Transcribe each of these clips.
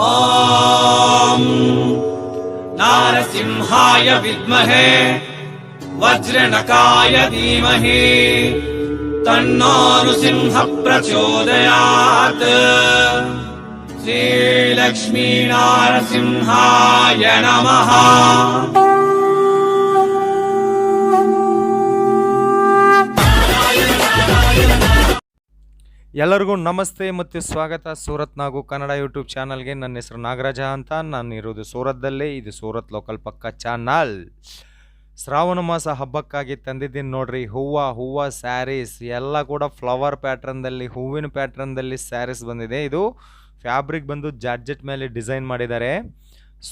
ಓಂ ನಾರಸಿಂಹಾಯ ವಿದ್ಮಹೇ ವಜ್ರನಕಾಯ ಧೀಮಹಿ ತನ್ನೋ ನೃಸಿಂಹ ಪ್ರಚೋದಯಾತ್. ಶ್ರೀಲಕ್ಷ್ಮೀ ನಾರಸಿಂಹಾಯ ನಮಃ. ಎಲ್ಲರಿಗೂ ನಮಸ್ತೆ ಮತ್ತು ಸ್ವಾಗತ ಸೂರತ್ ನಾಗು ಕನ್ನಡ ಯೂಟ್ಯೂಬ್ ಚಾನಲ್ಗೆ. ನನ್ನ ಹೆಸರು ನಾಗರಾಜ ಅಂತ. ನಾನು ಇರೋದು ಸೂರತ್ದಲ್ಲೇ. ಇದು ಸೂರತ್ ಲೋಕಲ್ ಪಕ್ಕ ಚಾನಲ್. ಶ್ರಾವಣ ಮಾಸ ಹಬ್ಬಕ್ಕಾಗಿ ತಂದಿದ್ದೀನಿ ನೋಡ್ರಿ ಹೂವು ಸ್ಯಾರೀಸ್ ಎಲ್ಲ ಕೂಡ ಫ್ಲವರ್ ಪ್ಯಾಟ್ರನ್ದಲ್ಲಿ, ಹೂವಿನ ಪ್ಯಾಟ್ರನ್ದಲ್ಲಿ ಸ್ಯಾರೀಸ್ ಬಂದಿದೆ. ಇದು ಫ್ಯಾಬ್ರಿಕ್ ಬಂದು ಜಾರ್ಜೆಟ್ ಮೇಲೆ ಡಿಸೈನ್ ಮಾಡಿದ್ದಾರೆ.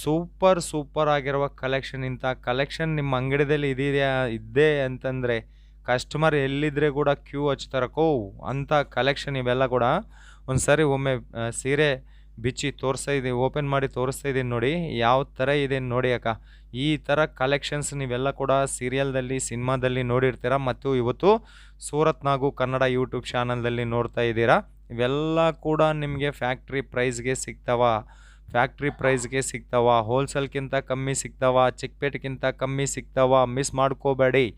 ಸೂಪರ್ ಆಗಿರುವ ಕಲೆಕ್ಷನ್. ಇಂಥ ಕಲೆಕ್ಷನ್ ನಿಮ್ಮ ಅಂಗಡಿಯಲ್ಲಿ ಇದ್ದೇ ಅಂತಂದರೆ ಕಸ್ಟಮರ್ ಎಲ್ಲಿದ್ದರೆ ಕೂಡ ಕ್ಯೂ ಹಚ್ತಾರಕ್ಕೋ ಅಂಥ ಕಲೆಕ್ಷನ್ ಇವೆಲ್ಲ ಕೂಡ. ಒಂದು ಸಾರಿ ಒಮ್ಮೆ ಸೀರೆ ಬಿಚ್ಚಿ ಓಪನ್ ಮಾಡಿ ತೋರಿಸ್ತಾ ಇದ್ದೀನಿ ನೋಡಿ ಯಾವ ಥರ ಇದೆ ನೋಡಿ ಅಕ್ಕ. ಈ ಥರ ಕಲೆಕ್ಷನ್ಸ್ ನೀವೆಲ್ಲ ಕೂಡ ಸೀರಿಯಲ್ದಲ್ಲಿ, ಸಿನಿಮಾದಲ್ಲಿ ನೋಡಿರ್ತೀರ ಮತ್ತು ಇವತ್ತು ಸೂರತ್ ನಾಗು ಕನ್ನಡ ಯೂಟ್ಯೂಬ್ ಚಾನಲ್ದಲ್ಲಿ ನೋಡ್ತಾ ಇದ್ದೀರಾ. ಇವೆಲ್ಲ ಕೂಡ ನಿಮಗೆ ಫ್ಯಾಕ್ಟ್ರಿ ಪ್ರೈಸ್ಗೆ ಸಿಗ್ತಾವ, ಹೋಲ್ಸೇಲ್ಗಿಂತ ಕಮ್ಮಿ ಸಿಗ್ತಾವ, ಚಿಕ್ಕಪೇಟೆಗಿಂತ ಕಮ್ಮಿ ಸಿಗ್ತಾವ. ಮಿಸ್ ಮಾಡ್ಕೋಬೇಡಿ.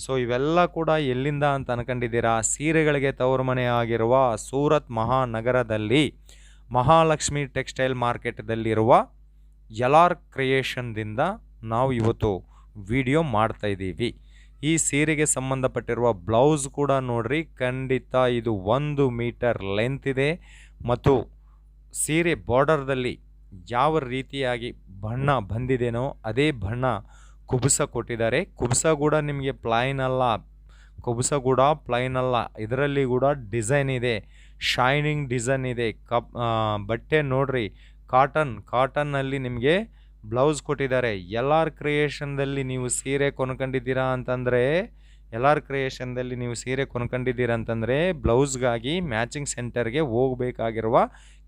ಸೊ ಇವೆಲ್ಲ ಕೂಡ ಎಲ್ಲಿಂದ ಅಂತ ಅನ್ಕೊಂಡಿದ್ದೀರಾ? ಸೀರೆಗಳಿಗೆ ತವರು ಮನೆ ಆಗಿರುವ ಸೂರತ್ ಮಹಾನಗರದಲ್ಲಿ ಮಹಾಲಕ್ಷ್ಮಿ ಟೆಕ್ಸ್ಟೈಲ್ ಮಾರ್ಕೆಟ್ದಲ್ಲಿರುವ ಯಲಾರ್ ಕ್ರಿಯೇಷನ್ದಿಂದ ನಾವು ಇವತ್ತು ವಿಡಿಯೋ ಮಾಡ್ತಾ ಇದ್ದೀವಿ. ಈ ಸೀರೆಗೆ ಸಂಬಂಧಪಟ್ಟಿರುವ ಬ್ಲೌಸ್ ಕೂಡ ನೋಡ್ರಿ, ಖಂಡಿತ ಇದು 1 ಮೀಟರ್ ಲೆಂತ್ ಇದೆ. ಮತ್ತು ಸೀರೆ ಬಾರ್ಡರ್ದಲ್ಲಿ ಯಾವ ರೀತಿಯಾಗಿ ಬಣ್ಣ ಬಂದಿದೆನೋ ಅದೇ ಬಣ್ಣ ಕುಬುಸ ಕೊಟ್ಟಿದ್ದಾರೆ. ಕುಬುಸ ಕೂಡ ನಿಮಗೆ ಪ್ಲೈನ್ ಅಲ್ಲ, ಇದರಲ್ಲಿ ಕೂಡ ಡಿಸೈನ್ ಇದೆ, ಶೈನಿಂಗ್ ಡಿಸೈನ್ ಇದೆ. ಬಟ್ಟೆ ನೋಡ್ರಿ, ಕಾಟನ್ನಲ್ಲಿ ನಿಮಗೆ ಬ್ಲೌಸ್ ಕೊಟ್ಟಿದ್ದಾರೆ. ಯಲಾರ್ ಕ್ರಿಯೇಷನ್ದಲ್ಲಿ ನೀವು ಸೀರೆ ಕೊಂಡ್ಕೊಂಡಿದ್ದೀರಾ ಅಂತಂದರೆ ಬ್ಲೌಸ್ಗಾಗಿ ಮ್ಯಾಚಿಂಗ್ ಸೆಂಟರ್ಗೆ ಹೋಗಬೇಕಾಗಿರುವ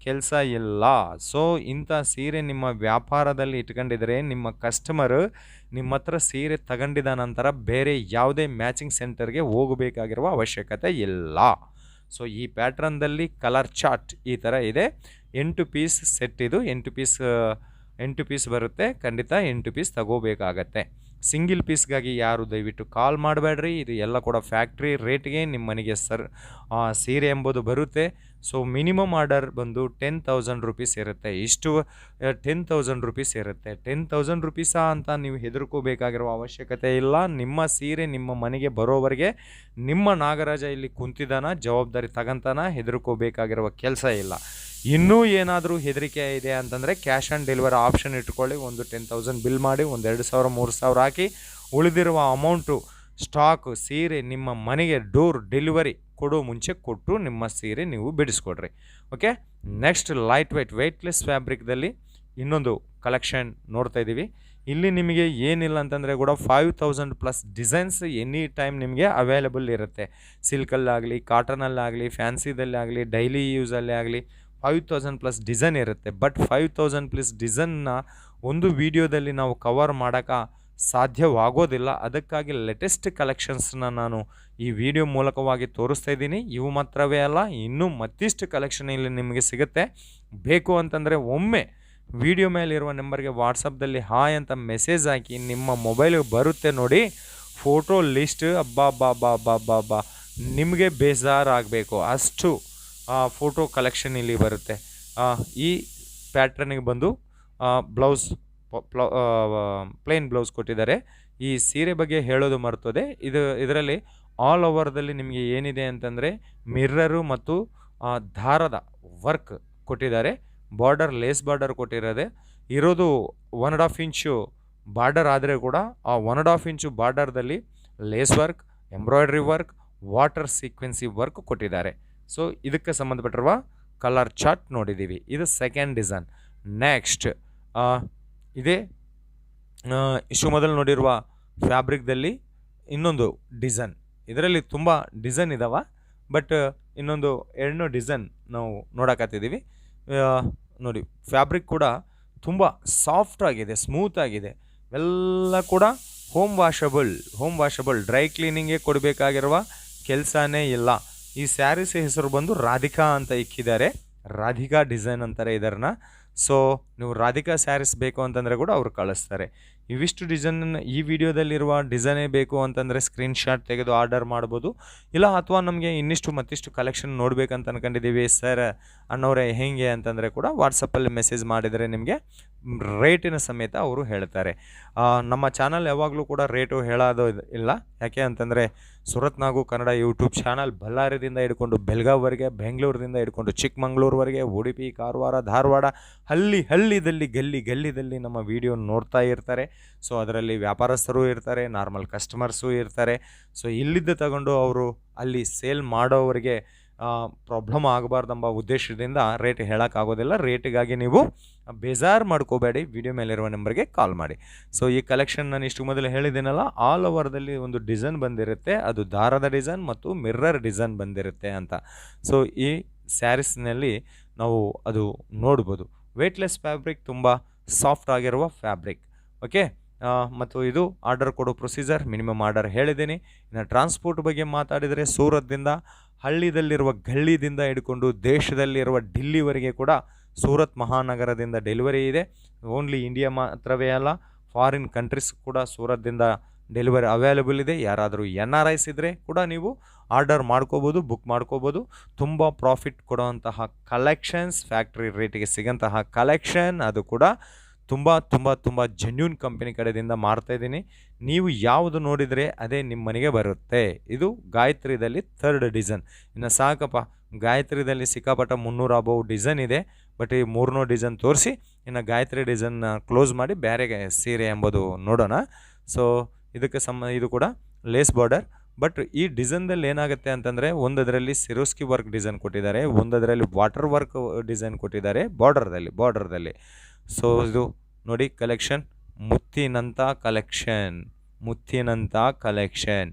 ಕೆಲಸ ಇಲ್ಲ. ಸೊ ಇಂಥ ಸೀರೆ ನಿಮ್ಮ ವ್ಯಾಪಾರದಲ್ಲಿ ಇಟ್ಕೊಂಡಿದ್ರೆ ನಿಮ್ಮ ಕಸ್ಟಮರ್ ನಿಮ್ಮ ಹತ್ರ ಸೀರೆ ತಗೊಂಡಿದ ನಂತರ ಬೇರೆ ಯಾವುದೇ ಮ್ಯಾಚಿಂಗ್ ಸೆಂಟರ್ಗೆ ಹೋಗಬೇಕಾಗಿರುವ ಅವಶ್ಯಕತೆ ಇಲ್ಲ. ಸೊ ಈ ಪ್ಯಾಟ್ರನ್ದಲ್ಲಿ ಕಲರ್ ಚಾರ್ಟ್ ಈ ಥರ ಇದೆ. 8 ಪೀಸ್ ಸೆಟ್ ಇದು. 8 ಪೀಸ್ ಬರುತ್ತೆ. ಖಂಡಿತ 8 ಪೀಸ್ ತಗೋಬೇಕಾಗತ್ತೆ. ಸಿಂಗಿಲ್ ಪೀಸ್ಗಾಗಿ ಯಾರು ದಯವಿಟ್ಟು ಕಾಲ್ ಮಾಡಬೇಡ್ರಿ. ಇದು ಎಲ್ಲ ಕೂಡ ಫ್ಯಾಕ್ಟ್ರಿ ರೇಟ್ಗೆ ನಿಮ್ಮ ಮನೆಗೆ ಸೀರೆ ಎಂಬುದು ಬರುತ್ತೆ. ಸೊ ಮಿನಿಮಮ್ ಆರ್ಡರ್ ಬಂದು 10,000 ರುಪೀಸ್ ಇರುತ್ತೆ. 10,000 ರುಪೀಸ್ ಇರುತ್ತೆ. 10,000 ರುಪೀಸಾ ಅಂತ ನೀವು ಹೆದರ್ಕೋಬೇಕಾಗಿರುವ ಅವಶ್ಯಕತೆ ಇಲ್ಲ. ನಿಮ್ಮ ಸೀರೆ ನಿಮ್ಮ ಮನೆಗೆ ಬರೋವರೆಗೆ ನಿಮ್ಮ ನಾಗರಾಜ ಇಲ್ಲಿ ಕುಂತಿದ್ದಾನ, ಜವಾಬ್ದಾರಿ ತಗೊಂತಾನ, ಹೆದರ್ಕೋಬೇಕಾಗಿರುವ ಕೆಲಸ ಇಲ್ಲ. ಇನ್ನೂ ಏನಾದರೂ ಹೆದರಿಕೆ ಇದೆ ಅಂತಂದರೆ ಕ್ಯಾಶ್ ಆನ್ ಡೆಲಿವರಿ ಆಪ್ಷನ್ ಇಟ್ಕೊಳ್ಳಿ. ಒಂದು 10,000 ಬಿಲ್ ಮಾಡಿ, ಒಂದು 2,000 3,000 ಹಾಕಿ ಉಳಿದಿರುವ ಅಮೌಂಟು ಸ್ಟಾಕ್ ಸೀರೆ ನಿಮ್ಮ ಮನೆಗೆ ಡೋರ್ ಡೆಲಿವರಿ ಕೊಡೋ ಮುಂಚೆ ಕೊಟ್ಟು ನಿಮ್ಮ ಸೀರೆ ನೀವು ಬಿಡಿಸ್ಕೊಡ್ರಿ. ಓಕೆ. ನೆಕ್ಸ್ಟ್ ವೆಯ್ಟ್ಲೆಸ್ ಫ್ಯಾಬ್ರಿಕ್ದಲ್ಲಿ ಇನ್ನೊಂದು ಕಲೆಕ್ಷನ್ ನೋಡ್ತಾ ಇದ್ದೀವಿ. ಇಲ್ಲಿ ನಿಮಗೆ ಏನಿಲ್ಲ ಅಂತಂದರೆ ಕೂಡ 5,000 ಪ್ಲಸ್ ಡಿಸೈನ್ಸ್ ಎನಿ ಟೈಮ್ ನಿಮಗೆ ಅವೈಲೇಬಲ್ ಇರುತ್ತೆ. ಸಿಲ್ಕಲ್ಲಾಗಲಿ, ಕಾಟನಲ್ಲಾಗಲಿ, ಫ್ಯಾನ್ಸಿದಲ್ಲಾಗಲಿ, ಡೈಲಿ ಯೂಸಲ್ಲೇ ಆಗಲಿ 5,000 ಪ್ಲಸ್ ಡಿಸೈನ್ ಇರುತ್ತೆ. ಬಟ್ 5,000 ಪ್ಲಸ್ ಡಿಸೈನ್ನ ಒಂದು ವಿಡಿಯೋದಲ್ಲಿ ನಾವು ಕವರ್ ಮಾಡೋಕ್ಕೆ ಸಾಧ್ಯವಾಗೋದಿಲ್ಲ. ಅದಕ್ಕಾಗಿ ಲೇಟೆಸ್ಟ್ ಕಲೆಕ್ಷನ್ಸ್ನ ನಾನು ಈ ವಿಡಿಯೋ ಮೂಲಕವಾಗಿ ತೋರಿಸ್ತಾ ಇದ್ದೀನಿ. ಇವು ಮಾತ್ರವೇ ಅಲ್ಲ, ಇನ್ನೂ ಮತ್ತಿಷ್ಟು ಕಲೆಕ್ಷನ್ ಇಲ್ಲಿ ನಿಮಗೆ ಸಿಗುತ್ತೆ. ಬೇಕು ಅಂತಂದರೆ ಒಮ್ಮೆ ವಿಡಿಯೋ ಮೇಲಿರುವ ನಂಬರ್ಗೆ ವಾಟ್ಸಪ್ದಲ್ಲಿ ಹಾಯ್ ಅಂತ ಮೆಸೇಜ್ ಹಾಕಿ, ನಿಮ್ಮ ಮೊಬೈಲಿಗೆ ಬರುತ್ತೆ ನೋಡಿ ಫೋಟೋ ಲಿಸ್ಟ್. ಅಬ್ಬಾ ನಿಮಗೆ ಬೇಜಾರಾಗಬೇಕು ಅಷ್ಟು ಫೋಟೋ ಕಲೆಕ್ಷನ್ ಇಲ್ಲಿ ಬರುತ್ತೆ. ಈ ಪ್ಯಾಟ್ರನಿಗೆ ಬಂದು ಬ್ಲೌಸ್ ಪ್ಲೇನ್ ಬ್ಲೌಸ್ ಕೊಟ್ಟಿದ್ದಾರೆ. ಈ ಸೀರೆ ಬಗ್ಗೆ ಹೇಳೋದು ಮರ್ತೋದೆ. ಇದರಲ್ಲಿ ಆಲ್ ಓವರ್ದಲ್ಲಿ ನಿಮಗೆ ಏನಿದೆ ಅಂತಂದರೆ ಮಿರ್ರರು ಮತ್ತು ದಾರದ ವರ್ಕ್ ಕೊಟ್ಟಿದ್ದಾರೆ. ಲೇಸ್ ಬಾರ್ಡರ್ ಇರೋದು 1.5 ಇಂಚು ಬಾರ್ಡರ್ ಆದರೆ ಕೂಡ ಆ 1.5 ಇಂಚು ಬಾರ್ಡರ್ದಲ್ಲಿ lace work, embroidery work, water sequence work ಕೊಟ್ಟಿದ್ದಾರೆ. ಸೊ ಇದಕ್ಕೆ ಸಂಬಂಧಪಟ್ಟಿರುವ ಕಲರ್ ಚಾರ್ಟ್ ನೋಡಿದ್ದೀವಿ. ಇದು ಸೆಕೆಂಡ್ ಡಿಸೈನ್. ನೆಕ್ಸ್ಟ್ ಇದೇ ಇಷ್ಟು ಮೊದಲು ನೋಡಿರುವ ಫ್ಯಾಬ್ರಿಕ್ದಲ್ಲಿ ಇನ್ನೊಂದು ಡಿಸೈನ್. ಇದರಲ್ಲಿ ತುಂಬ ಡಿಸೈನ್ ಇದ್ದಾವೆ, ಬಟ್ ಇನ್ನೊಂದು 2 ಡಿಸೈನ್ ನಾವು ನೋಡಕತ್ತಿದ್ದೀವಿ. ನೋಡಿ, ಫ್ಯಾಬ್ರಿಕ್ ಕೂಡ ತುಂಬ ಸಾಫ್ಟ್ ಆಗಿದೆ, ಸ್ಮೂತ್ ಆಗಿದೆ. ಎಲ್ಲ ಕೂಡ ಹೋಮ್ ವಾಷಬಲ್ ಡ್ರೈ ಕ್ಲೀನಿಂಗ್ಗೆ ಕೊಡಬೇಕಾಗಿರುವ ಕೆಲಸನೇ ಇಲ್ಲ. ಈ ಸ್ಯಾರೀಸ್ ಹೆಸರು ಬಂದು ರಾಧಿಕಾ ಅಂತ ಇಕ್ಕಿದ್ದಾರೆ. ರಾಧಿಕಾ ಡಿಸೈನ್ ಅಂತಾರೆ ಇದರನ್ನ. ಸೊ ನೀವು ರಾಧಿಕಾ ಸ್ಯಾರೀಸ್ ಬೇಕು ಅಂತಂದರೆ ಕೂಡ ಅವರು ಕಳಿಸ್ತಾರೆ. ಇವಿಷ್ಟು ಡಿಸೈನ್ ಈ ವಿಡಿಯೋದಲ್ಲಿರುವ ಡಿಸೈನೇ ಬೇಕು ಅಂತಂದರೆ ಸ್ಕ್ರೀನ್ಶಾಟ್ ತೆಗೆದು ಆರ್ಡರ್ ಮಾಡ್ಬೋದು. ಇಲ್ಲ ಅಥವಾ ನಮಗೆ ಇನ್ನಿಷ್ಟು ಮತ್ತಿಷ್ಟು ಕಲೆಕ್ಷನ್ ನೋಡಬೇಕಂತ ಅನ್ಕೊಂಡಿದ್ದೀವಿ ಸರ್ ಅನ್ನೋರೇ ಹೇಗೆ ಅಂತಂದರೆ ಕೂಡ ವಾಟ್ಸಪ್ಪಲ್ಲಿ ಮೆಸೇಜ್ ಮಾಡಿದರೆ ನಿಮಗೆ ರೇಟಿನ ಸಮೇತ ಅವರು ಹೇಳ್ತಾರೆ. ನಮ್ಮ ಚಾನಲ್ ಯಾವಾಗಲೂ ಕೂಡ ರೇಟು ಹೇಳೋದು ಇಲ್ಲ. ಯಾಕೆ ಅಂತಂದರೆ ಸುರತ್ ನಾಗು ಕನ್ನಡ ಯೂಟ್ಯೂಬ್ ಚಾನಲ್ ಬಳ್ಳಾರಿಯಿಂದ ಹಿಡ್ಕೊಂಡು ಬೆಳಗಾವಿವರೆಗೆ, ಬೆಂಗಳೂರಿನಿಂದ ಹಿಡ್ಕೊಂಡು ಚಿಕ್ಕಮಂಗ್ಳೂರುವರೆಗೆ, ಉಡುಪಿ, ಕಾರವಾರ, ಧಾರವಾಡ, ಹಳ್ಳಿದಲ್ಲಿ ಗಲ್ಲಿದಲ್ಲಿ ನಮ್ಮ ವಿಡಿಯೋ ನೋಡ್ತಾ ಇರ್ತಾರೆ. ಸೊ ಅದರಲ್ಲಿ ವ್ಯಾಪಾರಸ್ಥರು ಇರ್ತಾರೆ, ನಾರ್ಮಲ್ ಕಸ್ಟಮರ್ಸು ಇರ್ತಾರೆ. ಸೊ ಇಲ್ಲಿದ್ದು ತಗೊಂಡು ಅವರು ಅಲ್ಲಿ ಸೇಲ್ ಮಾಡೋವರಿಗೆ ಪ್ರಾಬ್ಲಮ್ ಆಗಬಾರ್ದೆಂಬ ಉದ್ದೇಶದಿಂದ ರೇಟ್ ಹೇಳೋಕ್ಕಾಗೋದಿಲ್ಲ. ರೇಟಿಗಾಗಿ ನೀವು ಬೇಜಾರು ಮಾಡ್ಕೋಬೇಡಿ, ವಿಡಿಯೋ ಮೇಲಿರುವ ನಂಬರ್ಗೆ ಕಾಲ್ ಮಾಡಿ. ಸೊ ಈ ಕಲೆಕ್ಷನ್ ನಾನು ಇಷ್ಟು ಮೊದಲು ಹೇಳಿದ್ದೀನಲ್ಲ, ಆಲ್ ಓವರ್ದಲ್ಲಿ ಒಂದು ಡಿಸೈನ್ ಬಂದಿರುತ್ತೆ, ಅದು ದಾರದ ಡಿಸೈನ್ ಮತ್ತು ಮಿರ್ರರ್ ಡಿಸೈನ್ ಬಂದಿರುತ್ತೆ ಅಂತ. ಸೊ ಈ ಸ್ಯಾರೀಸ್ನಲ್ಲಿ ನಾವು ಅದು ನೋಡ್ಬೋದು. ವೇಟ್ಲೆಸ್ ಫ್ಯಾಬ್ರಿಕ್, ತುಂಬ ಸಾಫ್ಟ್ ಆಗಿರುವ ಫ್ಯಾಬ್ರಿಕ್. ಓಕೆ, ಮತ್ತು ಇದು ಆರ್ಡರ್ ಕೊಡೋ ಪ್ರೊಸೀಜರ್, ಮಿನಿಮಮ್ ಆರ್ಡರ್ ಹೇಳಿದ್ದೀನಿ. ಇನ್ನು ಟ್ರಾನ್ಸ್ಪೋರ್ಟ್ ಬಗ್ಗೆ ಮಾತಾಡಿದರೆ ಸೂರತ್ದಿಂದ, ಹಳ್ಳಿದಲ್ಲಿರುವ ಗಲ್ಲಿದಿಂದ ಹಿಡ್ಕೊಂಡು ದೇಶದಲ್ಲಿರುವ ఢిల్లీವರೆಗೆ ಕೂಡ ಸೂರತ್ ಮಹಾನಗರದಿಂದ ಡೆಲಿವರಿ ಇದೆ. ಓನ್ಲಿ ಇಂಡಿಯಾ ಮಾತ್ರವೇ ಅಲ್ಲ, ಫಾರಿನ್ ಕಂಟ್ರೀಸ್ ಕೂಡ ಸೂರತ್ದಿಂದ ಡೆಲಿವರಿ ಅವೈಲೇಬಲ್ ಇದೆ. ಯಾರಾದರೂ NRIs ಇದ್ದರೆ ಕೂಡ ನೀವು ಆರ್ಡರ್ ಮಾಡ್ಕೋಬೋದು, ಬುಕ್ ಮಾಡ್ಕೋಬೋದು. ತುಂಬ ಪ್ರಾಫಿಟ್ ಕೊಡುವಂತಹ ಕಲೆಕ್ಷನ್ಸ್, ಫ್ಯಾಕ್ಟ್ರಿ ರೇಟಿಗೆ ಸಿಗೋಂತಹ ಕಲೆಕ್ಷನ್, ಅದು ಕೂಡ ತುಂಬ ಜೆನ್ಯೂನ್ ಕಂಪನಿ ಕಡೆಯಿಂದ ಮಾಡ್ತಾಯಿದ್ದೀನಿ. ನೀವು ಯಾವುದು ನೋಡಿದರೆ ಅದೇ ನಿಮ್ಮ ಮನೆಗೆ ಬರುತ್ತೆ. ಇದು ಗಾಯತ್ರಿದಲ್ಲಿ 3rd ಡಿಸೈನ್. ಇನ್ನು ಸಾಕಪ್ಪ, ಗಾಯತ್ರಿದಲ್ಲಿ ಸಿಕ್ಕಾಪಟ್ಟ 300 ಅಬೌವ್ ಡಿಸೈನ್ ಇದೆ. ಬಟ್ ಈ 300 ಡಿಸೈನ್ ತೋರಿಸಿ, ಇನ್ನು ಗಾಯತ್ರಿ ಡಿಸೈನ್ನ ಕ್ಲೋಸ್ ಮಾಡಿ ಬೇರೆಗೆ ಸೀರೆ ಎಂಬುದು ನೋಡೋಣ. ಸೊ ಇದಕ್ಕೆ ಇದು ಕೂಡ ಲೇಸ್ ಬಾರ್ಡರ್. ಬಟ್ ಈ ಡಿಸೈನ್ದಲ್ಲಿ ಏನಾಗುತ್ತೆ ಅಂತಂದರೆ, ಒಂದದರಲ್ಲಿ ಸಿರೋಸ್ಕಿ ವರ್ಕ್ ಡಿಸೈನ್ ಕೊಟ್ಟಿದ್ದಾರೆ, ಒಂದದರಲ್ಲಿ ವಾಟರ್ ವರ್ಕ್ ಡಿಸೈನ್ ಕೊಟ್ಟಿದ್ದಾರೆ ಬಾರ್ಡರ್ದಲ್ಲಿ. ಸೊ ಇದು ನೋಡಿ ಕಲೆಕ್ಷನ್, ಮುತ್ತಿನಂಥ ಕಲೆಕ್ಷನ್.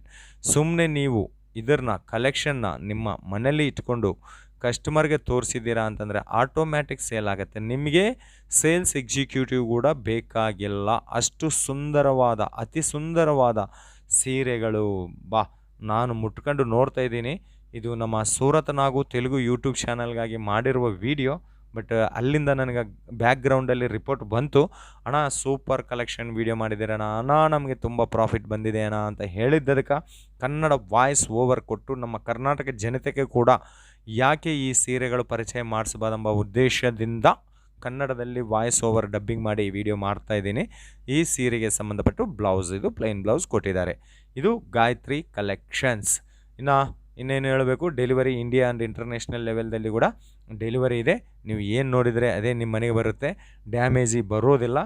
ಸುಮ್ಮನೆ ನೀವು ಇದನ್ನ ಕಲೆಕ್ಷನ್ನ ನಿಮ್ಮ ಮನೇಲಿ ಇಟ್ಕೊಂಡು ಕಸ್ಟಮರ್ಗೆ ತೋರಿಸಿದ್ದೀರಾ ಅಂತಂದರೆ ಆಟೋಮ್ಯಾಟಿಕ್ ಸೇಲ್ ಆಗುತ್ತೆ. ನಿಮಗೆ ಸೇಲ್ಸ್ ಎಕ್ಸಿಕ್ಯೂಟಿವ್ ಕೂಡ ಬೇಕಾಗಿಲ್ಲ. ಅಷ್ಟು ಸುಂದರವಾದ, ಅತಿ ಸುಂದರವಾದ ಸೀರೆಗಳು. ನಾನು ಮುಟ್ಕೊಂಡು ನೋಡ್ತಾ ಇದ್ದೀನಿ. ಇದು ನಮ್ಮ ಸೂರತ್ ನಾಗು ತೆಲುಗು ಯೂಟ್ಯೂಬ್ ಚಾನಲ್ಗಾಗಿ ಮಾಡಿರುವ ವಿಡಿಯೋ. ಬಟ್ ಅಲ್ಲಿಂದ ನನಗೆ ಬ್ಯಾಕ್ಗ್ರೌಂಡಲ್ಲಿ ರಿಪೋರ್ಟ್ ಬಂತು, ಅಣ್ಣ ಸೂಪರ್ ಕಲೆಕ್ಷನ್ ವೀಡಿಯೋ ಮಾಡಿದ್ದೀರಣ್ಣ, ನಮಗೆ ತುಂಬ ಪ್ರಾಫಿಟ್ ಬಂದಿದೆ ಅಣ್ಣ ಅಂತ ಹೇಳಿದ್ದದಕ್ಕೆ ಕನ್ನಡ ವಾಯ್ಸ್ ಓವರ್ ಕೊಟ್ಟು ನಮ್ಮ ಕರ್ನಾಟಕ ಜನತೆಗೆ ಕೂಡ ಯಾಕೆ ಈ ಸೀರೆಗಳು ಪರಿಚಯ ಮಾಡಿಸಬಾರ್ದೆಂಬ ಉದ್ದೇಶದಿಂದ ಕನ್ನಡದಲ್ಲಿ ವಾಯ್ಸ್ ಓವರ್ ಡಬ್ಬಿಂಗ್ ಮಾಡಿ ಈ ವಿಡಿಯೋ ಮಾಡ್ತಾಯಿದ್ದೀನಿ. ಈ ಸೀರೆಗೆ ಸಂಬಂಧಪಟ್ಟು ಬ್ಲೌಸ್, ಇದು ಪ್ಲೈನ್ ಬ್ಲೌಸ್ ಕೊಟ್ಟಿದ್ದಾರೆ. ಇದು ಗಾಯತ್ರಿ ಕಲೆಕ್ಷನ್ಸ್. ಇನ್ನೇನು ಹೇಳಬೇಕು, ಡೆಲಿವರಿ ಇಂಡಿಯಾ ಆ್ಯಂಡ್ ಇಂಟರ್ನ್ಯಾಷನಲ್ ಲೆವೆಲ್ದಲ್ಲಿ ಕೂಡ ಡೆಲಿವರಿ ಇದೆ. ನೀವು ಏನು ನೋಡಿದರೆ ಅದೇ ನಿಮ್ಮ ಮನೆಗೆ ಬರುತ್ತೆ, ಡ್ಯಾಮೇಜಿ ಬರೋದಿಲ್ಲ.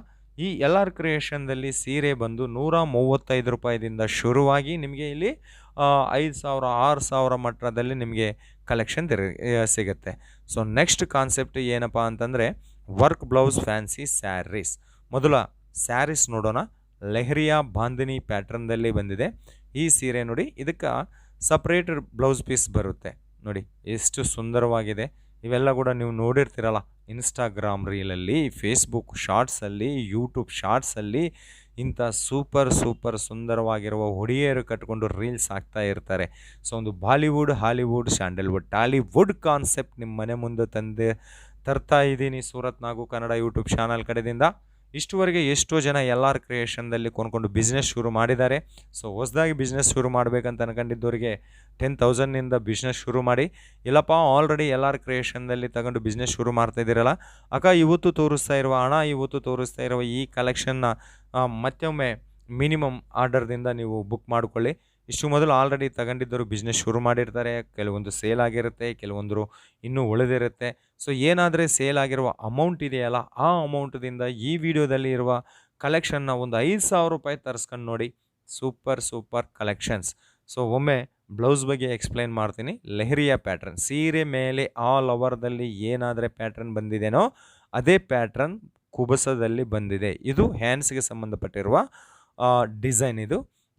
ಈ LR ಕ್ರಿಯೇಷನ್ದಲ್ಲಿ ಸೀರೆ ಬಂದು 135 ರೂಪಾಯಿದಿಂದ ಶುರುವಾಗಿ ನಿಮಗೆ ಇಲ್ಲಿ 5,000 6,000 ಮಟ್ಟದಲ್ಲಿ ನಿಮಗೆ ಕಲೆಕ್ಷನ್ ಸಿಗುತ್ತೆ. ಸೊ ನೆಕ್ಸ್ಟ್ ಕಾನ್ಸೆಪ್ಟ್ ಏನಪ್ಪ ಅಂತಂದರೆ, ವರ್ಕ್ ಬ್ಲೌಸ್ ಫ್ಯಾನ್ಸಿ ಸ್ಯಾರೀಸ್. ಮೊದಲ ಸ್ಯಾರೀಸ್ ನೋಡೋಣ. ಲೆಹರಿಯಾ ಬಾಂದಿನಿ ಪ್ಯಾಟ್ರನ್ದಲ್ಲಿ ಬಂದಿದೆ ಈ ಸೀರೆ. ನೋಡಿ, ಇದಕ್ಕೆ ಸಪ್ರೇಟ್ ಬ್ಲೌಸ್ ಪೀಸ್ ಬರುತ್ತೆ. ನೋಡಿ ಎಷ್ಟು ಸುಂದರವಾಗಿದೆ. ಇವೆಲ್ಲ ಕೂಡ ನೀವು ನೋಡಿರ್ತೀರಲ್ಲ ಇನ್ಸ್ಟಾಗ್ರಾಮ್ ರೀಲಲ್ಲಿ, ಫೇಸ್ಬುಕ್ ಶಾರ್ಟ್ಸಲ್ಲಿ, ಯೂಟ್ಯೂಬ್ ಶಾರ್ಟ್ಸಲ್ಲಿ. ಇಂಥ ಸೂಪರ್ ಸುಂದರವಾಗಿರುವ ಹುಡುಗಿಯರು ಕಟ್ಕೊಂಡು ರೀಲ್ಸ್ ಆಗ್ತಾ ಇರ್ತಾರೆ. ಸೊ ಒಂದು Bollywood, Hollywood, Sandalwood, Tollywood concept ನಿಮ್ಮ ಮನೆ ಮುಂದೆ ತರ್ತಾ ಇದ್ದೀನಿ ಸೂರತ್ ನಾಗು ಕನ್ನಡ ಯೂಟ್ಯೂಬ್ ಚಾನಲ್ ಕಡೆಯಿಂದ. ಇಷ್ಟುವರೆಗೆ ಎಷ್ಟೋ ಜನ LR ಕ್ರಿಯೇಷನ್ದಲ್ಲಿ ಕೊಂಡ್ಕೊಂಡು ಬಿಸ್ನೆಸ್ ಶುರು ಮಾಡಿದ್ದಾರೆ. ಸೊ ಹೊಸದಾಗಿ ಬಿಸ್ನೆಸ್ ಶುರು ಮಾಡಬೇಕಂತ ಅನ್ಕೊಂಡಿದ್ದವರಿಗೆ 10,000ನಿಂದ ಬಿಸ್ನೆಸ್ ಶುರು ಮಾಡಿ. ಇಲ್ಲಪ್ಪ ಆಲ್ರೆಡಿ LR ಕ್ರಿಯೇಷನ್ದಲ್ಲಿ ತಗೊಂಡು ಬಿಸ್ನೆಸ್ ಶುರು ಮಾಡ್ತಾಯಿದ್ದೀರಲ್ಲ ಅಕ್ಕ, ಇವತ್ತು ತೋರಿಸ್ತಾ ಇರುವ ಈ ಕಲೆಕ್ಷನ್ನ ಮತ್ತೊಮ್ಮೆ ಮಿನಿಮಮ್ ಆರ್ಡರ್ದಿಂದ ನೀವು ಬುಕ್ ಮಾಡಿಕೊಳ್ಳಿ. ಇಷ್ಟು ಮೊದಲು ಆಲ್ರೆಡಿ ತಗೊಂಡಿದ್ದರು ಬಿಸ್ನೆಸ್ ಶುರು ಮಾಡಿರ್ತಾರೆ. ಕೆಲವೊಂದು ಸೇಲ್ ಆಗಿರುತ್ತೆ, ಕೆಲವೊಂದು ಇನ್ನೂ ಉಳಿದಿರುತ್ತೆ. ಸೊ ಏನಾದರೆ ಸೇಲ್ ಆಗಿರುವ ಅಮೌಂಟ್ ಇದೆಯಲ್ಲ, ಆ ಅಮೌಂಟ್ದಿಂದ ಈ ವಿಡಿಯೋದಲ್ಲಿ ಇರುವ ಕಲೆಕ್ಷನ್ನ ಒಂದು 5,000 ರೂಪಾಯಿ ತರಿಸ್ಕೊಂಡು ನೋಡಿ. Super collections. ಸೊ ಒಮ್ಮೆ ಬ್ಲೌಸ್ ಬಗ್ಗೆ ಎಕ್ಸ್ಪ್ಲೈನ್ ಮಾಡ್ತೀನಿ. ಲೆಹರಿಯಾ ಪ್ಯಾಟ್ರನ್ ಸೀರೆ ಮೇಲೆ ಆಲ್ ಓವರ್ದಲ್ಲಿ ಏನಾದರೆ ಪ್ಯಾಟ್ರನ್ ಬಂದಿದೆನೋ ಅದೇ ಪ್ಯಾಟ್ರನ್ ಕುಬಸದಲ್ಲಿ ಬಂದಿದೆ. ಇದು ಹ್ಯಾಂಡ್ಸ್ಗೆ ಸಂಬಂಧಪಟ್ಟಿರುವ ಡಿಸೈನ್.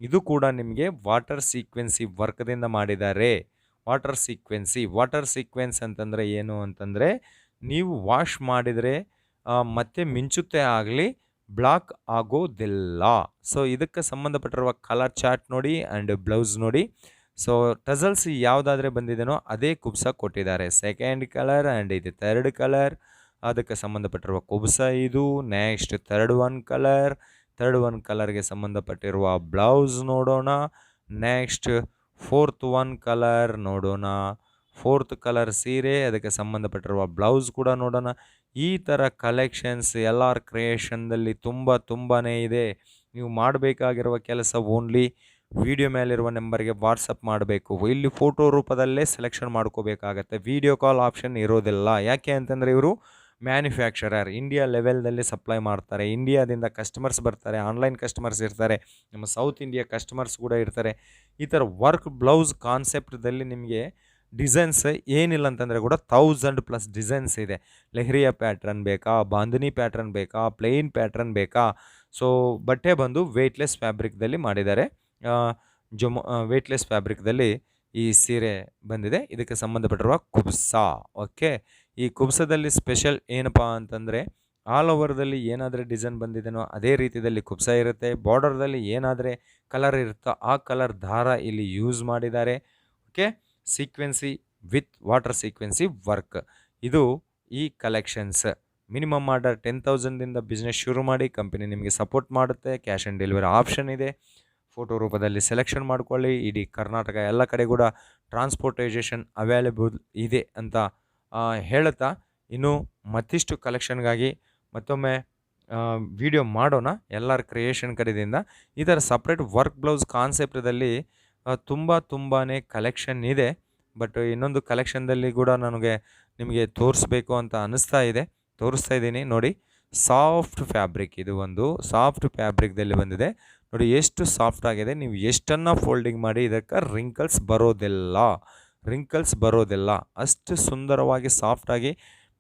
ಇದು ಕೂಡ ನಿಮಗೆ ವಾಟರ್ ಸೀಕ್ವೆನ್ಸಿ ವರ್ಕ್ದಿಂದ ಮಾಡಿದ್ದಾರೆ. ವಾಟರ್ ಸೀಕ್ವೆನ್ಸ್ ಅಂತಂದರೆ ಏನು ಅಂತಂದರೆ, ನೀವು ವಾಶ್ ಮಾಡಿದರೆ ಮತ್ತೆ ಮಿಂಚುತ್ತೆ ಆಗಲಿ ಬ್ಲಾಕ್ ಆಗೋದಿಲ್ಲ. ಸೊ ಇದಕ್ಕೆ ಸಂಬಂಧಪಟ್ಟಿರುವ ಕಲರ್ ಚಾರ್ಟ್ ನೋಡಿ ಆ್ಯಂಡ್ ಬ್ಲೌಸ್ ನೋಡಿ. ಸೊ ಟಸಲ್ಸ್ ಯಾವುದಾದ್ರೆ ಬಂದಿದೆನೋ ಅದೇ ಕುಬ್ಸ ಕೊಟ್ಟಿದ್ದಾರೆ. ಸೆಕೆಂಡ್ ಕಲರ್ ಆ್ಯಂಡ್ ಇದು 3rd ಕಲರ್. ಅದಕ್ಕೆ ಸಂಬಂಧಪಟ್ಟಿರುವ ಕುಬ್ಸ ಇದು. ನೆಕ್ಸ್ಟ್ ಥರ್ಡ್ ಒನ್ ಕಲರ್ಗೆ ಸಂಬಂಧಪಟ್ಟಿರುವ ಬ್ಲೌಸ್ ನೋಡೋಣ. ನೆಕ್ಸ್ಟ್ ಫೋರ್ತ್ ಒನ್ ಕಲರ್ ನೋಡೋಣ. ಫೋರ್ತ್ ಕಲರ್ ಸೀರೆ, ಅದಕ್ಕೆ ಸಂಬಂಧಪಟ್ಟಿರುವ ಬ್ಲೌಸ್ ಕೂಡ ನೋಡೋಣ. ಈ ಥರ ಕಲೆಕ್ಷನ್ಸ್ LR ಕ್ರಿಯೇಷನ್ದಲ್ಲಿ ತುಂಬಾ ಇದೆ. ನೀವು ಮಾಡಬೇಕಾಗಿರುವ ಕೆಲಸ ಓನ್ಲಿ ವಿಡಿಯೋ ಮೇಲಿರುವ ನಂಬರ್ಗೆ ವಾಟ್ಸಪ್ ಮಾಡಬೇಕು. ಇಲ್ಲಿ ಫೋಟೋ ರೂಪದಲ್ಲೇ ಸೆಲೆಕ್ಷನ್ ಮಾಡ್ಕೋಬೇಕಾಗತ್ತೆ. ವಿಡಿಯೋ ಕಾಲ್ ಆಪ್ಷನ್ ಇರೋದಿಲ್ಲ. ಯಾಕೆ ಅಂತಂದರೆ ಇವರು ಮ್ಯಾನುಫ್ಯಾಕ್ಚರರ್, ಇಂಡಿಯಾ ಲೆವೆಲ್ದಲ್ಲಿ ಸಪ್ಲೈ ಮಾಡ್ತಾರೆ. ಇಂಡಿಯಾದಿಂದ ಕಸ್ಟಮರ್ಸ್ ಬರ್ತಾರೆ, ಆನ್ಲೈನ್ ಕಸ್ಟಮರ್ಸ್ ಇರ್ತಾರೆ, ನಮ್ಮ ಸೌತ್ ಇಂಡಿಯಾ ಕಸ್ಟಮರ್ಸ್ ಕೂಡ ಇರ್ತಾರೆ. ಈ ಥರ ವರ್ಕ್ ಬ್ಲೌಸ್ ಕಾನ್ಸೆಪ್ಟ್ದಲ್ಲಿ ನಿಮಗೆ ಡಿಸೈನ್ಸ್ ಏನಿಲ್ಲ ಅಂತಂದರೆ ಕೂಡ 1000+ ಡಿಸೈನ್ಸ್ ಇದೆ. ಲೆಹರಿಯಾ ಪ್ಯಾಟ್ರನ್ ಬೇಕಾ, ಬಾಂಧನಿ ಪ್ಯಾಟ್ರನ್ ಬೇಕಾ, ಪ್ಲೇನ್ ಪ್ಯಾಟ್ರನ್ ಬೇಕಾ. ಸೊ ಬಟ್ಟೆ ಬಂದು ವೆಯ್ಟ್ಲೆಸ್ ಫ್ಯಾಬ್ರಿಕ್ದಲ್ಲಿ ಮಾಡಿದ್ದಾರೆ. ವೆಯ್ಟ್ಲೆಸ್ ಫ್ಯಾಬ್ರಿಕ್ದಲ್ಲಿ ಈ ಸೀರೆ ಬಂದಿದೆ. ಇದಕ್ಕೆ ಸಂಬಂಧಪಟ್ಟಿರುವ ಕುಬ್ಸಾ. ಓಕೆ, ಈ ಕುಬ್ಸದಲ್ಲಿ ಸ್ಪೆಷಲ್ ಏನಪ್ಪ ಅಂತಂದರೆ ಆಲ್ ಓವರ್ದಲ್ಲಿ ಏನಾದರೆ ಡಿಸೈನ್ ಬಂದಿದೆನೋ ಅದೇ ರೀತಿಯಲ್ಲಿ ಕುಬ್ಸಾ ಇರುತ್ತೆ. ಬಾರ್ಡರ್ದಲ್ಲಿ ಏನಾದರೆ ಕಲರ್ ಇರುತ್ತೋ ಆ ಕಲರ್ ದಾರ ಇಲ್ಲಿ ಯೂಸ್ ಮಾಡಿದ್ದಾರೆ. Okay, ಸೀಕ್ವೆನ್ಸಿ with water sequence work. ಇದು ಈ ಕಲೆಕ್ಷನ್ಸ್. ಮಿನಿಮಮ್ ಆರ್ಡರ್ 10,000ದಿಂದ ಬಿಸ್ನೆಸ್ ಶುರು ಮಾಡಿ, ಕಂಪನಿ ನಿಮಗೆ ಸಪೋರ್ಟ್ ಮಾಡುತ್ತೆ. ಕ್ಯಾಶ್ ಆನ್ ಡೆಲಿವರಿ ಆಪ್ಷನ್ ಇದೆ. ಫೋಟೋ ರೂಪದಲ್ಲಿ ಸೆಲೆಕ್ಷನ್ ಮಾಡ್ಕೊಳ್ಳಿ. ಇಡೀ ಕರ್ನಾಟಕ ಎಲ್ಲ ಕಡೆ ಕೂಡ ಟ್ರಾನ್ಸ್ಪೋರ್ಟೇಷನ್ ಅವೈಲೇಬಲ್ ಇದೆ ಅಂತ ಹೇಳುತ್ತಾ, ಇನ್ನು ಮತ್ತಿಷ್ಟು ಕಲೆಕ್ಷನ್ಗಾಗಿ ಮತ್ತೊಮ್ಮೆ ವಿಡಿಯೋ ಮಾಡೋಣ LR ಕ್ರಿಯೇಷನ್ ಕಡೆಯಿಂದ. ಈ ಥರ ಸಪ್ರೇಟ್ ವರ್ಕ್ ಬ್ಲೌಸ್ ಕಾನ್ಸೆಪ್ಟದಲ್ಲಿ ತುಂಬಾ ಕಲೆಕ್ಷನ್ ಇದೆ. ಬಟ್ ಇನ್ನೊಂದು ಕಲೆಕ್ಷನ್ದಲ್ಲಿ ಕೂಡ ನಿಮಗೆ ತೋರಿಸ್ಬೇಕು ಅಂತ ತೋರಿಸ್ತಾ ಇದ್ದೀನಿ ನೋಡಿ. ಸಾಫ್ಟ್ ಫ್ಯಾಬ್ರಿಕ್, ಇದು ಒಂದು ಸಾಫ್ಟ್ ಫ್ಯಾಬ್ರಿಕ್ದಲ್ಲಿ ಬಂದಿದೆ ನೋಡಿ. ಎಷ್ಟು ಸಾಫ್ಟ್ ಆಗಿದೆ. ನೀವು ಎಷ್ಟನ್ನು ಫೋಲ್ಡಿಂಗ್ ಮಾಡಿ ಇದಕ್ಕೆ ರಿಂಕಲ್ಸ್ ಬರೋದಿಲ್ಲ. ಅಷ್ಟು ಸುಂದರವಾಗಿ ಸಾಫ್ಟಾಗಿ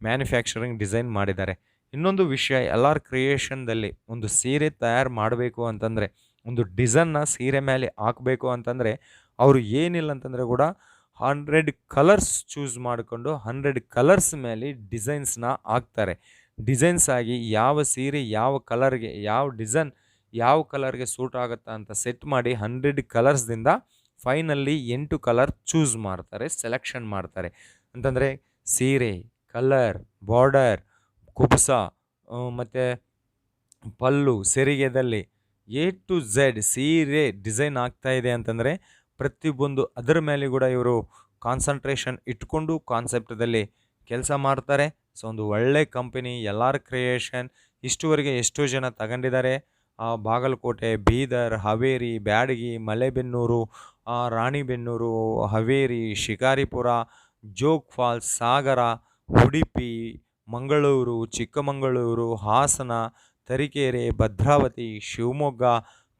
ಮ್ಯಾನುಫ್ಯಾಕ್ಚರಿಂಗ್ ಡಿಸೈನ್ ಮಾಡಿದ್ದಾರೆ. ಇನ್ನೊಂದು ವಿಷಯ, LR ಕ್ರಿಯೇಷನ್ದಲ್ಲಿ ಒಂದು ಸೀರೆ ತಯಾರು ಮಾಡಬೇಕು ಅಂತಂದರೆ, ಒಂದು ಡಿಸೈನ್ನ ಸೀರೆ ಮೇಲೆ ಹಾಕಬೇಕು ಅಂತಂದರೆ ಅವರು ಏನಿಲ್ಲ ಅಂತಂದರೆ ಕೂಡ 100 ಕಲರ್ಸ್ ಚೂಸ್ ಮಾಡಿಕೊಂಡು 100 ಕಲರ್ಸ್ ಮೇಲೆ ಡಿಸೈನ್ಸ್ನ ಹಾಕ್ತಾರೆ. ಡಿಸೈನ್ಸ್ ಆಗಿ ಯಾವ ಸೀರೆ ಯಾವ ಕಲರ್ಗೆ, ಯಾವ ಡಿಸೈನ್ ಯಾವ ಕಲರ್ಗೆ ಸೂಟ್ ಆಗುತ್ತಾ ಅಂತ ಸೆಟ್ ಮಾಡಿ 100 ಕಲರ್ಸ್ದಿಂದ ಫೈನಲ್ಲಿ 8 ಕಲರ್ ಚೂಸ್ ಮಾಡ್ತಾರೆ, ಸೆಲೆಕ್ಷನ್ ಮಾಡ್ತಾರೆ. ಅಂತಂದರೆ ಸೀರೆ, ಕಲರ್, ಬಾರ್ಡರ್, ಕುಬ್ಸ ಮತ್ತು ಪಲ್ಲು, ಸೆರಿಗೆದಲ್ಲಿ A to Z ಸೀರೆ ಡಿಸೈನ್ ಆಗ್ತಾ ಇದೆ ಅಂತಂದರೆ ಪ್ರತಿಯೊಂದು ಅದರ ಮೇಲೆ ಕೂಡ ಇವರು ಕಾನ್ಸಂಟ್ರೇಷನ್ ಇಟ್ಕೊಂಡು ಕಾನ್ಸೆಪ್ಟದಲ್ಲಿ ಕೆಲಸ ಮಾಡ್ತಾರೆ. ಸೊ ಒಂದು ಒಳ್ಳೆ ಕಂಪನಿ LR ಕ್ರಿಯೇಷನ್. ಇಷ್ಟುವರೆಗೆ ಎಷ್ಟೋ ಜನ ತಗೊಂಡಿದ್ದಾರೆ. ಬಾಗಲಕೋಟೆ, ಬೀದರ್, ಹಾವೇರಿ, ಬ್ಯಾಡಗಿ, ಮಲೆಬೆನ್ನೂರು, ರಾಣಿಬೆನ್ನೂರು, ಹಾವೇರಿ, ಶಿಕಾರಿಪುರ, ಜೋಗ್ ಫಾಲ್ಸ್, ಸಾಗರ, ಉಡುಪಿ, ಮಂಗಳೂರು, ಚಿಕ್ಕಮಗಳೂರು, ಹಾಸನ, ತರೀಕೆರೆ, ಭದ್ರಾವತಿ, ಶಿವಮೊಗ್ಗ,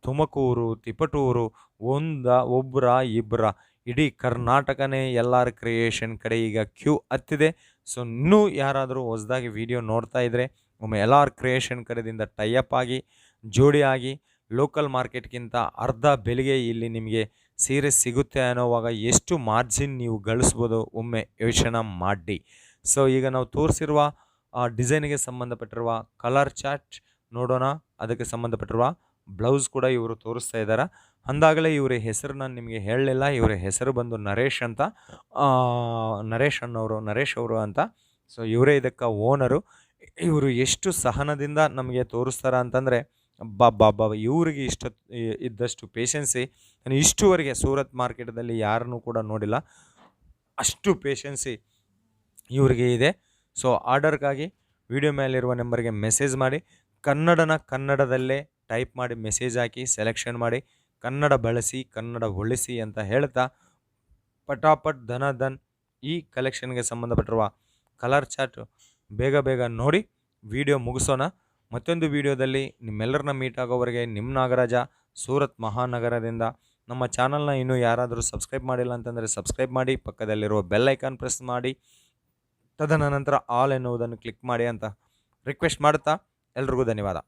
ತುಮಕೂರು, ತಿಪಟೂರು, ಒಬ್ಬರ ಇಬ್ಬರ ಇಡೀ ಕರ್ನಾಟಕನೇ LR ಕ್ರಿಯೇಷನ್ ಕಡೆ ಈಗ ಕ್ಯೂ ಹತ್ತಿದೆ. ಸೊ ಇನ್ನೂ ಯಾರಾದರೂ ಹೊಸದಾಗಿ ವಿಡಿಯೋ ನೋಡ್ತಾ ಇದ್ದರೆ ಒಮ್ಮೆ LR ಕ್ರಿಯೇಷನ್ ಕಡೆಯಿಂದ ಟೈಅಪ್ ಆಗಿ, ಜೋಡಿಯಾಗಿ, ಲೋಕಲ್ ಮಾರ್ಕೆಟ್ಗಿಂತ ಅರ್ಧ ಬೆಲೆಗೆ ಇಲ್ಲಿ ನಿಮಗೆ ಸೀರೆ ಸಿಗುತ್ತೆ ಅನ್ನೋವಾಗ ಎಷ್ಟು ಮಾರ್ಜಿನ್ ನೀವು ಗಳಿಸ್ಬೋದು ಒಮ್ಮೆ ಯೋಚನೆ ಮಾಡಿ. ಸೊ ಈಗ ನಾವು ತೋರಿಸಿರುವ ಡಿಸೈನಿಗೆ ಸಂಬಂಧಪಟ್ಟಿರುವ ಕಲರ್ ಚಾರ್ಟ್ ನೋಡೋಣ. ಅದಕ್ಕೆ ಸಂಬಂಧಪಟ್ಟಿರುವ ಬ್ಲೌಸ್ ಕೂಡ ಇವರು ತೋರಿಸ್ತಾ ಇದ್ದಾರೆ. ಅಂದಾಗಲೇ ಇವರ ಹೆಸರು ನಾನು ನಿಮಗೆ ಹೇಳಲಿಲ್ಲ. ಇವರ ಹೆಸರು ಬಂದು ನರೇಶ್ ಅವರು ಅಂತ. ಸೊ ಇವರೇ ಇದಕ್ಕೆ ಓನರು. ಇವರು ಎಷ್ಟು ಸಹನದಿಂದ ನಮಗೆ ತೋರಿಸ್ತಾರೆ ಅಂತಂದರೆ ಇವರಿಗೆ ಇದ್ದಷ್ಟು ಪೇಷನ್ಸಿ ನಾನು ಇಷ್ಟುವರೆಗೆ ಸೂರತ್ ಮಾರ್ಕೆಟಲ್ಲಿ ಯಾರನ್ನೂ ಕೂಡ ನೋಡಿಲ್ಲ. ಅಷ್ಟು ಪೇಷನ್ಸಿ ಇವರಿಗೆ ಇದೆ. ಸೊ ಆರ್ಡರ್ಗಾಗಿ ವಿಡಿಯೋ ಮೇಲಿರುವ ನಂಬರ್ಗೆ ಮೆಸೇಜ್ ಮಾಡಿ, ಕನ್ನಡದಲ್ಲೇ ಟೈಪ್ ಮಾಡಿ ಮೆಸೇಜ್ ಹಾಕಿ ಸೆಲೆಕ್ಷನ್ ಮಾಡಿ, ಕನ್ನಡ ಬಳಸಿ, ಕನ್ನಡ ಉಳಿಸಿ ಅಂತ ಹೇಳ್ತಾ ಪಟಾಪಟ್ ಧನ್ ಈ ಕಲೆಕ್ಷನ್ಗೆ ಸಂಬಂಧಪಟ್ಟಿರುವ ಕಲರ್ ಚಾರ್ಟ್ ಬೇಗ ನೋಡಿ ವಿಡಿಯೋ ಮುಗಿಸೋಣ. ಮತ್ತೊಂದು ವಿಡಿಯೋದಲ್ಲಿ ನಿಮ್ಮೆಲ್ಲರನ್ನ ಮೀಟ್ ಆಗೋವರೆಗೆ ನಿಮ್ಮ ನಾಗರಾಜ, ಸೂರತ್ ಮಹಾನಗರದಿಂದ. ನಮ್ಮ ಚಾನಲ್ನ ಇನ್ನೂ ಯಾರಾದರೂ ಸಬ್ಸ್ಕ್ರೈಬ್ ಮಾಡಿಲ್ಲ ಅಂತಂದರೆ ಸಬ್ಸ್ಕ್ರೈಬ್ ಮಾಡಿ, ಪಕ್ಕದಲ್ಲಿರುವ ಬೆಲ್ ಐಕಾನ್ ಪ್ರೆಸ್ ಮಾಡಿ, ತದನಂತರ ಆಲ್ ಎನ್ನುವುದನ್ನು ಕ್ಲಿಕ್ ಮಾಡಿ ಅಂತ ರಿಕ್ವೆಸ್ಟ್ ಮಾಡುತ್ತಾ ಎಲ್ರಿಗೂ ಧನ್ಯವಾದ.